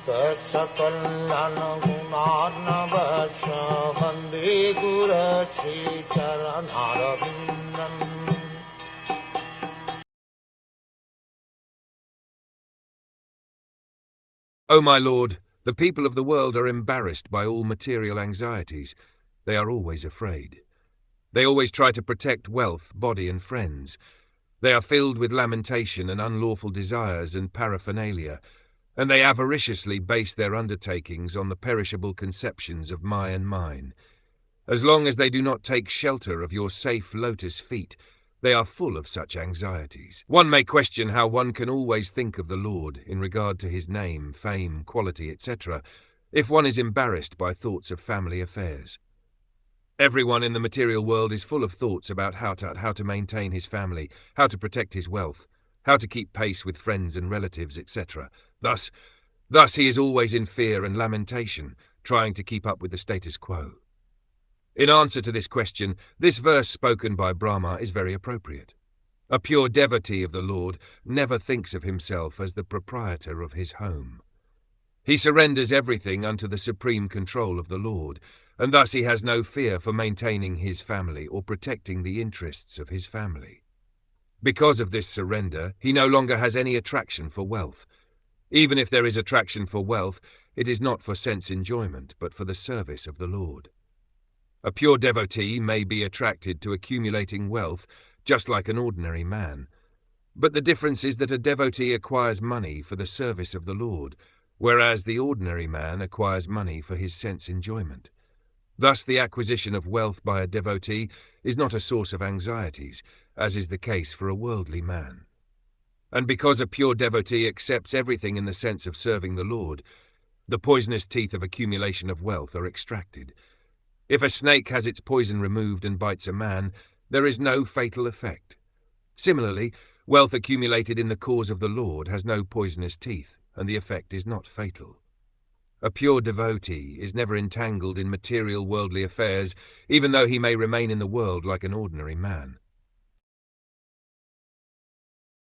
Saksakallan gunarnavasya Vande Guru Sri Charanaravindan. O my Lord, the people of the world are embarrassed by all material anxieties. They are always afraid. They always try to protect wealth, body, and friends. They are filled with lamentation and unlawful desires and paraphernalia, and they avariciously base their undertakings on the perishable conceptions of my and mine. As long as they do not take shelter of your safe lotus feet, they are full of such anxieties. One may question how one can always think of the Lord in regard to his name, fame, quality, etc., if one is embarrassed by thoughts of family affairs. Everyone in the material world is full of thoughts about how to maintain his family, how to protect his wealth, how to keep pace with friends and relatives, etc. Thus he is always in fear and lamentation, trying to keep up with the status quo. In answer to this question, this verse spoken by Brahma is very appropriate. A pure devotee of the Lord never thinks of himself as the proprietor of his home. He surrenders everything unto the supreme control of the Lord, and thus he has no fear for maintaining his family or protecting the interests of his family. Because of this surrender, he no longer has any attraction for wealth. Even if there is attraction for wealth, it is not for sense enjoyment, but for the service of the Lord. A pure devotee may be attracted to accumulating wealth, just like an ordinary man. But the difference is that a devotee acquires money for the service of the Lord, whereas the ordinary man acquires money for his sense enjoyment. Thus the acquisition of wealth by a devotee is not a source of anxieties, as is the case for a worldly man. And because a pure devotee accepts everything in the sense of serving the Lord, the poisonous teeth of accumulation of wealth are extracted. If a snake has its poison removed and bites a man, there is no fatal effect. Similarly, wealth accumulated in the cause of the Lord has no poisonous teeth, and the effect is not fatal. A pure devotee is never entangled in material worldly affairs, even though he may remain in the world like an ordinary man.